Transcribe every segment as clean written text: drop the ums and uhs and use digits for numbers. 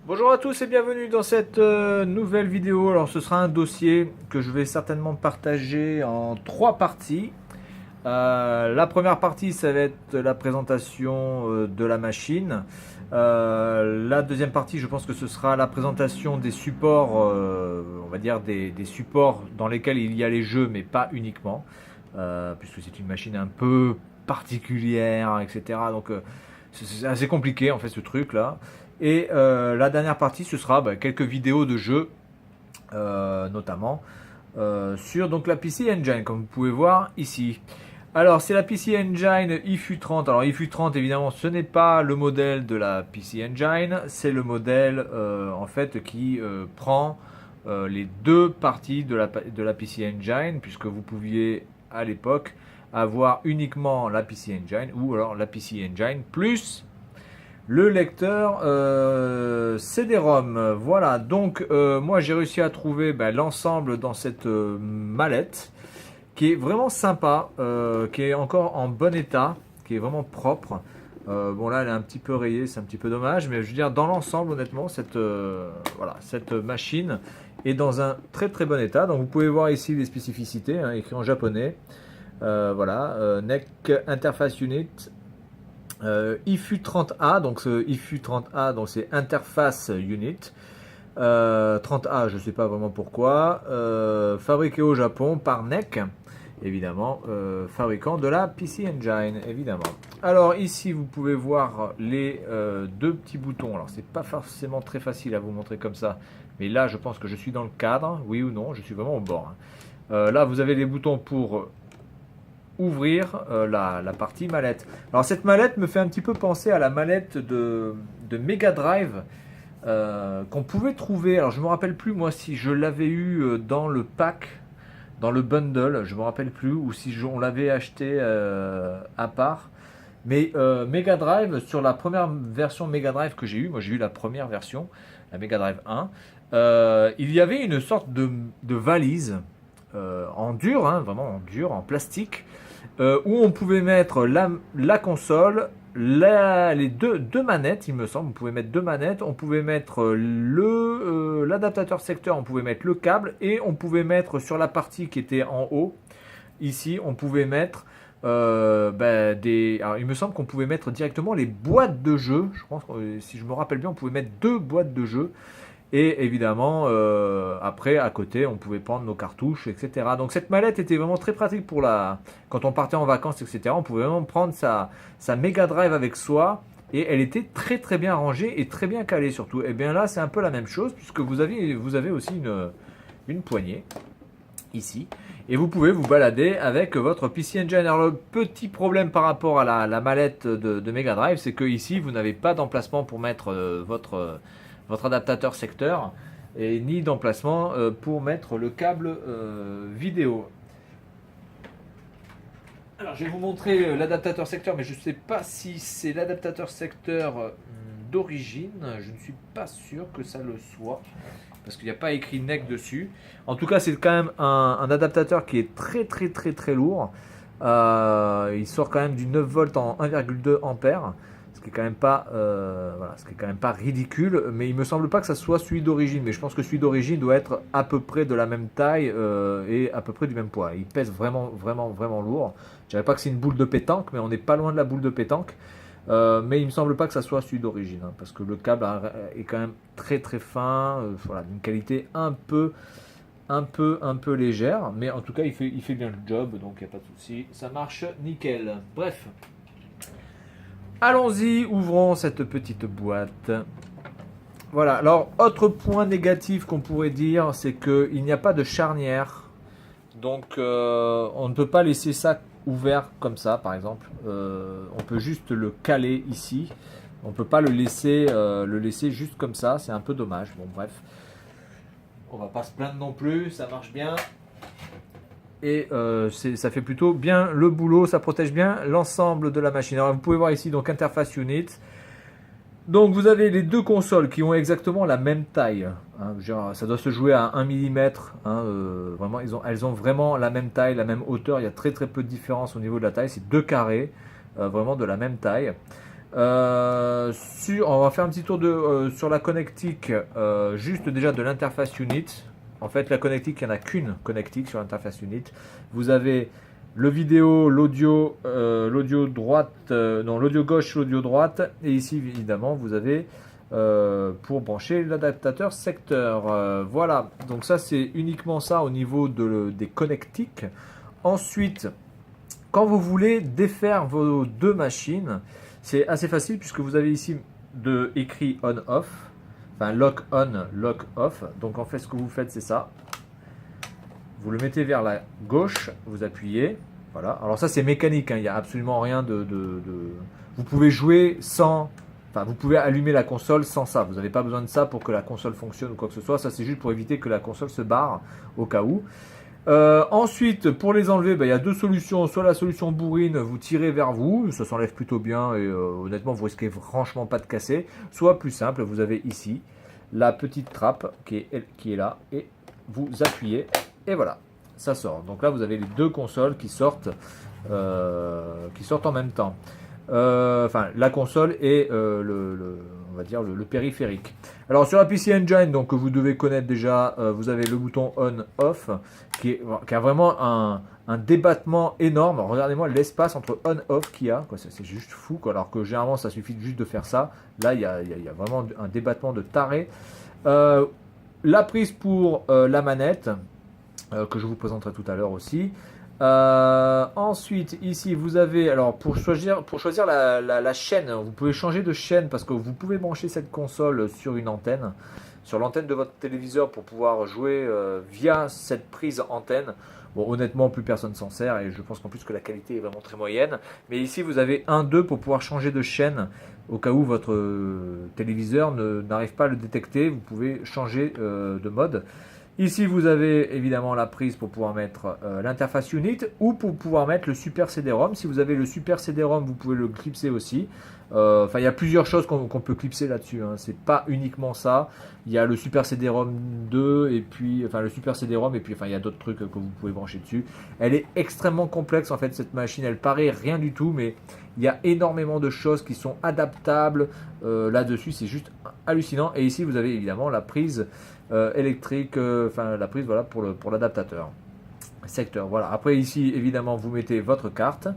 Bonjour à tous et bienvenue dans cette nouvelle vidéo. Alors ce sera un dossier que je vais certainement partager en trois parties. La première partie, ça va être la présentation de la machine. La deuxième partie, je pense que ce sera la présentation des supports, on va dire des supports dans lesquels il y a les jeux, mais pas uniquement, puisque c'est une machine un peu particulière, etc. Donc c'est assez compliqué en fait ce truc là. Et la dernière partie, ce sera quelques vidéos de jeux, notamment sur donc la PC Engine, comme vous pouvez voir ici. Alors, c'est la PC Engine IFU30. Alors, IFU30, évidemment, ce n'est pas le modèle de la PC Engine, c'est le modèle en fait qui prend les deux parties de la PC Engine, puisque vous pouviez à l'époque avoir uniquement la PC Engine ou alors la PC Engine plus le lecteur CD-ROM. Voilà, donc moi j'ai réussi à trouver l'ensemble dans cette mallette qui est vraiment sympa, qui est encore en bon état, qui est vraiment propre. Bon là elle est un petit peu rayée, c'est un petit peu dommage, mais je veux dire dans l'ensemble honnêtement voilà, cette machine est dans un très très bon état. Donc vous pouvez voir ici les spécificités, hein, écrit en japonais. Voilà, NEC Interface Unit. IFU 30A, donc ce IFU 30A, donc c'est Interface Unit. 30A, je ne sais pas vraiment pourquoi. Fabriqué au Japon par NEC, évidemment, fabricant de la PC Engine, évidemment. Alors ici, vous pouvez voir les deux petits boutons. Alors c'est pas forcément très facile à vous montrer comme ça, mais là, je pense que je suis dans le cadre, oui ou non, je suis vraiment au bord. Hein. Là, vous avez les boutons pour ouvrir la partie mallette. Alors cette mallette me fait un petit peu penser à la mallette de Mega Drive qu'on pouvait trouver. Alors je me rappelle plus moi si je l'avais eu dans le pack, dans le bundle, je me rappelle plus, ou si on l'avait acheté à part. Mais Mega Drive, sur la première version Mega Drive que j'ai eu, moi j'ai eu la première version, la Mega Drive 1, il y avait une sorte de valise en dur, hein, vraiment en dur, en plastique, où on pouvait mettre la console, les deux manettes, il me semble. On pouvait mettre deux manettes, on pouvait mettre l'adaptateur secteur, on pouvait mettre le câble, et on pouvait mettre sur la partie qui était en haut, ici, on pouvait mettre alors, il me semble qu'on pouvait mettre directement les boîtes de jeu. Je pense que, si je me rappelle bien, on pouvait mettre deux boîtes de jeu. Et évidemment, après, à côté, on pouvait prendre nos cartouches, etc. Donc cette mallette était vraiment très pratique pour quand on partait en vacances, etc. On pouvait vraiment prendre sa Mega Drive avec soi. Et elle était très très bien rangée et très bien calée surtout. Et bien là, c'est un peu la même chose, puisque vous avez aussi une poignée, ici. Et vous pouvez vous balader avec votre PC Engine. Alors le petit problème par rapport à la mallette de Mega Drive, c'est que ici, vous n'avez pas d'emplacement pour mettre votre adaptateur secteur et ni d'emplacement pour mettre le câble vidéo. Alors je vais vous montrer l'adaptateur secteur, mais je ne sais pas si c'est l'adaptateur secteur d'origine. Je ne suis pas sûr que ça le soit parce qu'il n'y a pas écrit NEC dessus. En tout cas, c'est quand même un adaptateur qui est très très très très lourd. Il sort quand même du 9 volts en 1,2 ampères. Ce qui est quand même pas, voilà, ce qui est quand même pas ridicule, mais il me semble pas que ça soit celui d'origine. Mais je pense que celui d'origine doit être à peu près de la même taille et à peu près du même poids. Il pèse vraiment, vraiment, vraiment lourd. Je dirais pas que c'est une boule de pétanque, mais on n'est pas loin de la boule de pétanque. Mais il me semble pas que ça soit celui d'origine, hein, parce que le câble est quand même très très fin, voilà, d'une qualité un peu légère, mais en tout cas il fait bien le job, donc il n'y a pas de souci, ça marche nickel. Bref. Allons-y, ouvrons cette petite boîte. Voilà, alors autre point négatif qu'on pourrait dire, c'est qu'il n'y a pas de charnière. Donc on ne peut pas laisser ça ouvert comme ça, par exemple. On peut juste le caler ici. On ne peut pas le laisser juste comme ça, c'est un peu dommage. Bon bref, on va pas se plaindre non plus, ça marche bien. Et ça fait plutôt bien le boulot, ça protège bien l'ensemble de la machine. Alors vous pouvez voir ici donc Interface Unit. Donc vous avez les deux consoles qui ont exactement la même taille. Hein, ça doit se jouer à 1 mm. Hein, vraiment, elles ont vraiment la même taille, la même hauteur. Il y a très très peu de différence au niveau de la taille. C'est deux carrés, vraiment de la même taille. On va faire un petit tour sur la connectique, juste déjà de l'interface unit. En fait, la connectique, il n'y en a qu'une connectique sur l'interface unit. Vous avez le vidéo, l'audio, l'audio droite, non, l'audio gauche, l'audio droite, et ici évidemment vous avez pour brancher l'adaptateur secteur. Voilà, donc ça c'est uniquement ça au niveau des connectiques. Ensuite, quand vous voulez défaire vos deux machines, c'est assez facile puisque vous avez ici écrit on-off, enfin lock on, lock off. Donc en fait ce que vous faites c'est ça. Vous le mettez vers la gauche, vous appuyez. Voilà. Alors ça c'est mécanique, hein, il n'y a absolument rien Vous pouvez jouer sans... Enfin, vous pouvez allumer la console sans ça. Vous n'avez pas besoin de ça pour que la console fonctionne ou quoi que ce soit. Ça c'est juste pour éviter que la console se barre au cas où. Ensuite, pour les enlever, il y a deux solutions. Soit la solution bourrine, vous tirez vers vous, ça s'enlève plutôt bien et honnêtement, vous risquez franchement pas de casser. Soit plus simple, vous avez ici la petite trappe qui est là et vous appuyez et voilà, ça sort. Donc là, vous avez les deux consoles qui sortent en même temps. Enfin, la console et on va dire le périphérique. Alors sur la PC Engine, donc que vous devez connaître déjà, vous avez le bouton on/off qui a vraiment un débattement énorme. Regardez-moi l'espace entre on/off qu'il y a, c'est juste fou, quoi. Alors que généralement ça suffit juste de faire ça. Là, il y a vraiment un débattement de taré. La prise pour la manette que je vous présenterai tout à l'heure aussi. Ensuite, ici vous avez, alors pour choisir la chaîne, vous pouvez changer de chaîne parce que vous pouvez brancher cette console sur une antenne, sur l'antenne de votre téléviseur pour pouvoir jouer via cette prise antenne. Bon, honnêtement, plus personne s'en sert et je pense qu'en plus que la qualité est vraiment très moyenne. Mais ici, vous avez 1-2 pour pouvoir changer de chaîne au cas où votre téléviseur n'arrive pas à le détecter. Vous pouvez changer de mode. Ici, vous avez évidemment la prise pour pouvoir mettre l'interface unit ou pour pouvoir mettre le super CD-ROM. Si vous avez le super CD-ROM, vous pouvez le clipser aussi. Enfin, il y a plusieurs choses qu'on peut clipser là-dessus, hein. C'est pas uniquement ça. Il y a le super CD-ROM 2 et puis, enfin, le super CD-ROM et puis, enfin, il y a d'autres trucs que vous pouvez brancher dessus. Elle est extrêmement complexe en fait cette machine. Elle paraît rien du tout, mais il y a énormément de choses qui sont adaptables là-dessus. C'est juste hallucinant. Et ici, vous avez évidemment la prise électrique, enfin la prise voilà pour l'adaptateur secteur. Voilà. Après ici évidemment vous mettez votre carte,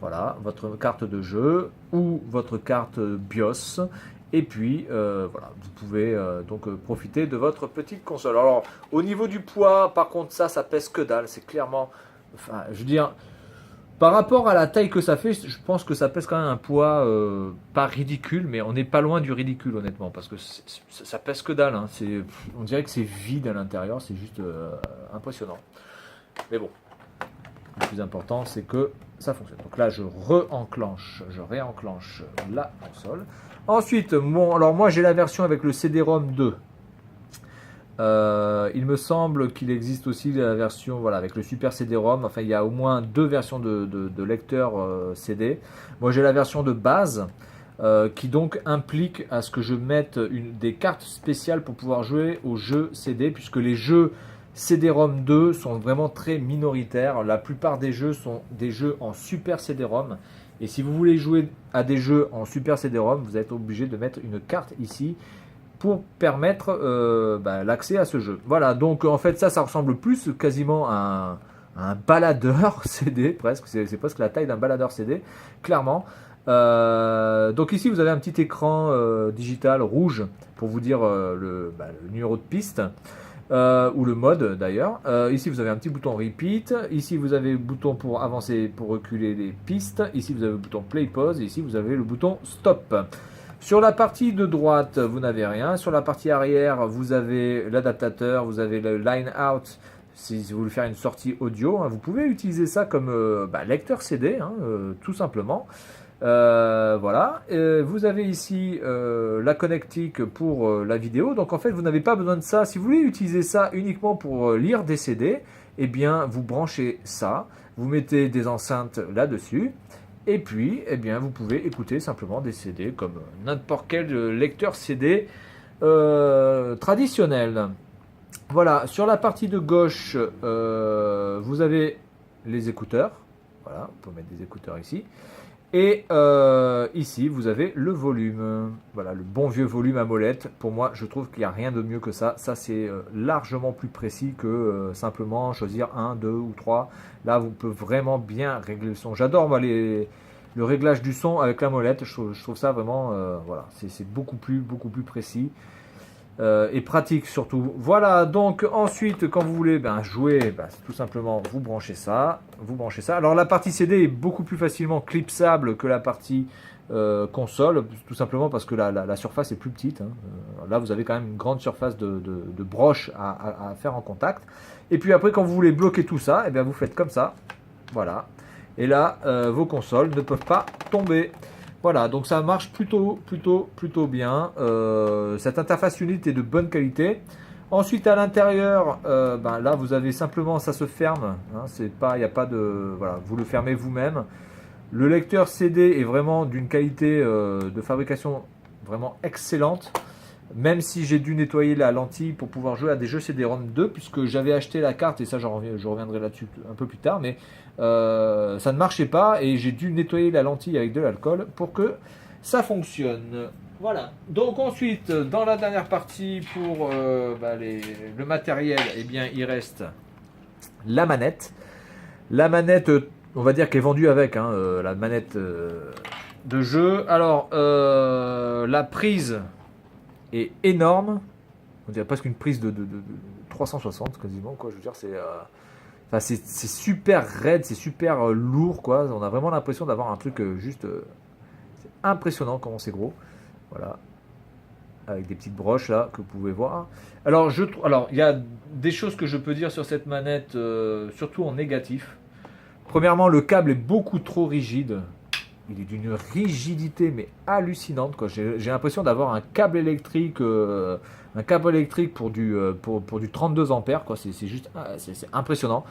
voilà votre carte de jeu ou votre carte BIOS et puis voilà vous pouvez donc profiter de votre petite console. Alors au niveau du poids par contre ça pèse que dalle, c'est clairement, enfin je veux dire, par rapport à la taille que ça fait, je pense que ça pèse quand même un poids pas ridicule, mais on n'est pas loin du ridicule honnêtement, parce que ça pèse que dalle, hein. On dirait que c'est vide à l'intérieur, c'est juste impressionnant. Mais bon, le plus important c'est que ça fonctionne. Donc là je réenclenche la console. Ensuite, alors moi j'ai la version avec le CD-ROM 2. Il me semble qu'il existe aussi la version voilà, avec le super CD-ROM. Enfin, il y a au moins deux versions de lecteur CD. Moi, j'ai la version de base qui donc implique à ce que je mette des cartes spéciales pour pouvoir jouer aux jeux CD, puisque les jeux CD-ROM 2 sont vraiment très minoritaires. La plupart des jeux sont des jeux en super CD-ROM. Et si vous voulez jouer à des jeux en super CD-ROM, vous êtes obligé de mettre une carte ici pour permettre l'accès à ce jeu. Voilà, donc en fait ça ressemble plus quasiment à un baladeur CD, presque, c'est presque la taille d'un baladeur CD, clairement. Donc ici vous avez un petit écran digital rouge pour vous dire le numéro de piste. Ou le mode d'ailleurs. Ici vous avez un petit bouton repeat, ici vous avez le bouton pour avancer, pour reculer les pistes, ici vous avez le bouton play pause, et ici vous avez le bouton stop. Sur la partie de droite, vous n'avez rien. Sur la partie arrière, vous avez l'adaptateur, vous avez le line out si vous voulez faire une sortie audio. Hein. Vous pouvez utiliser ça comme lecteur CD, hein, tout simplement. Voilà. Vous avez ici la connectique pour la vidéo. Donc en fait, vous n'avez pas besoin de ça. Si vous voulez utiliser ça uniquement pour lire des CD, eh bien, vous branchez ça. Vous mettez des enceintes là-dessus. Et puis, eh bien, vous pouvez écouter simplement des CD comme n'importe quel lecteur CD traditionnel. Voilà, sur la partie de gauche, vous avez les écouteurs. Voilà, on peut mettre des écouteurs ici. Et ici, vous avez le volume. Voilà, le bon vieux volume à molette. Pour moi, je trouve qu'il n'y a rien de mieux que ça. Ça, c'est largement plus précis que simplement choisir 1, 2 ou 3. Là, vous pouvez vraiment bien régler le son. J'adore, moi, le réglage du son avec la molette. Je trouve ça vraiment, voilà, c'est beaucoup plus précis. Et pratique surtout. Voilà, donc ensuite, quand vous voulez jouer, tout simplement, vous branchez ça. Alors la partie CD est beaucoup plus facilement clipsable que la partie console, tout simplement parce que la surface est plus petite. Hein. Là, vous avez quand même une grande surface de broche à faire en contact. Et puis après, quand vous voulez bloquer tout ça, vous faites comme ça. Voilà. Et là, vos consoles ne peuvent pas tomber. Voilà, donc ça marche plutôt bien. Cette interface unit est de bonne qualité. Ensuite, à l'intérieur, là, vous avez simplement, ça se ferme. Hein, il n'y a pas de, voilà, vous le fermez vous-même. Le lecteur CD est vraiment d'une qualité de fabrication vraiment excellente. Même si j'ai dû nettoyer la lentille pour pouvoir jouer à des jeux CD-ROM 2, puisque j'avais acheté la carte, et ça je reviendrai là-dessus un peu plus tard, mais ça ne marchait pas, et j'ai dû nettoyer la lentille avec de l'alcool pour que ça fonctionne. Voilà. Donc ensuite, dans la dernière partie, pour le matériel, il reste la manette. La manette, on va dire qu'elle est vendue avec, hein, la manette de jeu. Alors, la prise est énorme, on dirait presque une prise de 360 quasiment, quoi. Je veux dire, c'est super raide, c'est super lourd, quoi. On a vraiment l'impression d'avoir un truc juste c'est impressionnant comment c'est gros. Voilà, avec des petites broches là que vous pouvez voir. Alors il y a des choses que je peux dire sur cette manette, surtout en négatif. Premièrement, le câble est beaucoup trop rigide. Il est d'une rigidité mais hallucinante, quoi. J'ai l'impression d'avoir un câble électrique pour du 32 ampères, quoi. C'est juste c'est impressionnant.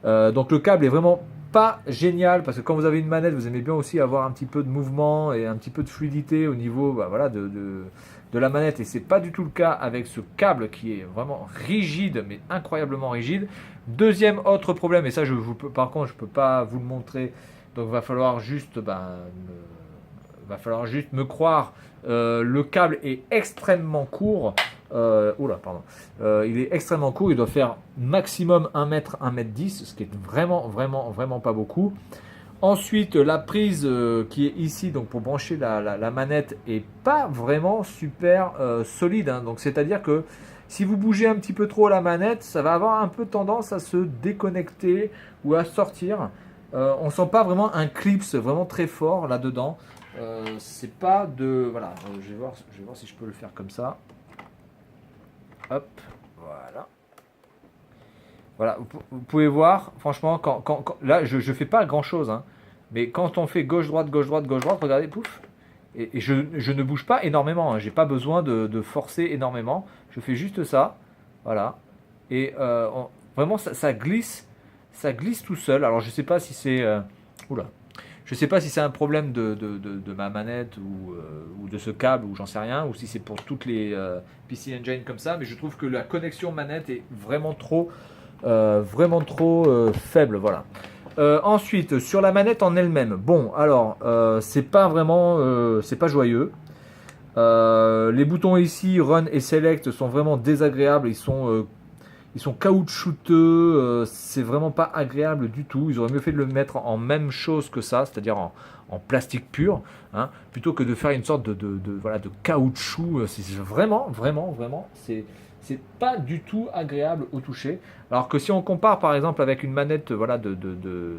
Donc le câble est vraiment pas génial, parce que quand vous avez une manette, vous aimez bien aussi avoir un petit peu de mouvement et un petit peu de fluidité au niveau voilà, de la manette, et c'est pas du tout le cas avec ce câble qui est vraiment rigide, mais incroyablement rigide. Deuxième autre problème, et ça par contre je peux pas vous le montrer, donc va falloir juste me croire. Le câble est extrêmement court. Il est extrêmement court. Il doit faire maximum 1 mètre, 1 mètre 10, ce qui est vraiment pas beaucoup. Ensuite, la prise qui est ici, donc pour brancher la manette, est pas vraiment super solide, hein. Donc c'est-à-dire que si vous bougez un petit peu trop la manette, ça va avoir un peu tendance à se déconnecter ou à sortir. On sent pas vraiment un clips vraiment très fort là-dedans. C'est pas de... Voilà, je vais voir si je peux le faire comme ça. Hop, voilà. Voilà, vous pouvez voir, franchement, là, je fais pas grand-chose, hein, mais quand on fait gauche-droite, regardez, pouf, et je ne bouge pas énormément, hein, j'ai pas besoin de forcer énormément, je fais juste ça, voilà, et vraiment, ça glisse tout seul. Alors, je sais pas si c'est... Je sais pas si c'est un problème de ma manette ou de ce câble, ou j'en sais rien, ou si c'est pour toutes les PC Engine comme ça, mais je trouve que la connexion manette est vraiment trop faible. Voilà. Ensuite, sur la manette en elle-même, bon, alors, c'est pas vraiment, c'est pas joyeux. Les boutons ici, Run et Select, sont vraiment désagréables. Ils sont caoutchouteux, c'est vraiment pas agréable du tout. Ils auraient mieux fait de le mettre en même chose que ça, c'est-à-dire en plastique pur, hein, plutôt que de faire une sorte de caoutchouc. C'est vraiment, c'est pas du tout agréable au toucher. Alors que si on compare par exemple avec une manette de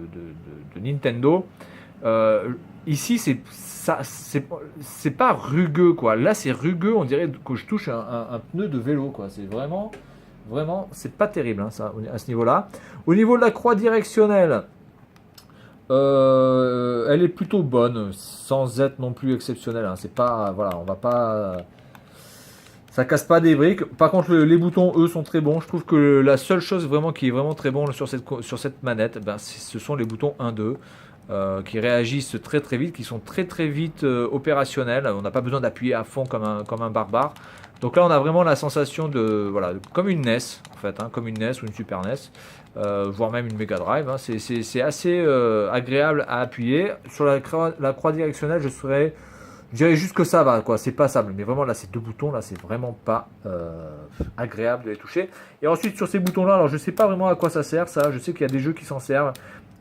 Nintendo, ici c'est pas rugueux, quoi. Là c'est rugueux, on dirait que je touche un pneu de vélo, quoi. C'est vraiment, c'est pas terrible, hein, ça, à ce niveau-là. Au niveau de la croix directionnelle, elle est plutôt bonne, sans être non plus exceptionnelle, hein. C'est pas, voilà, on va pas, ça casse pas des briques. Par contre, les boutons, eux, sont très bons. Je trouve que la seule chose vraiment qui est vraiment très bon sur cette manette, ce sont les boutons 1-2. qui réagissent très très vite, qui sont très très vite opérationnels. On n'a pas besoin d'appuyer à fond comme un barbare. Donc là, on a vraiment la sensation de, voilà, comme une NES, en fait, hein, comme une NES ou une Super NES, voire même une Mega Drive. Hein. C'est assez agréable à appuyer. Sur la croix directionnelle, je dirais juste que ça va, quoi. C'est passable. Mais vraiment, là, ces deux boutons, là, c'est vraiment pas agréable de les toucher. Et ensuite, sur ces boutons-là, alors je sais pas vraiment à quoi ça sert, ça. Je sais qu'il y a des jeux qui s'en servent.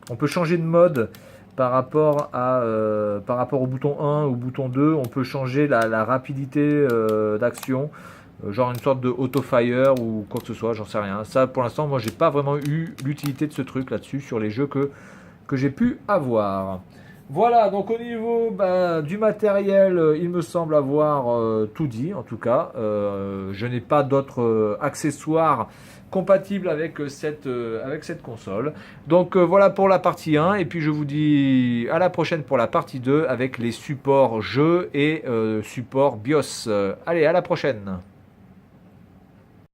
On peut changer de mode par rapport au bouton 1 ou au bouton 2. On peut changer la rapidité d'action. Genre une sorte de auto-fire ou quoi que ce soit, j'en sais rien. Ça, pour l'instant, moi, j'ai pas vraiment eu l'utilité de ce truc là-dessus sur les jeux que j'ai pu avoir. Voilà, donc au niveau du matériel, il me semble avoir tout dit, en tout cas. Je n'ai pas d'autres accessoires compatibles avec cette console. Donc voilà pour la partie 1, et puis je vous dis à la prochaine pour la partie 2 avec les supports jeux et supports BIOS. Allez, à la prochaine.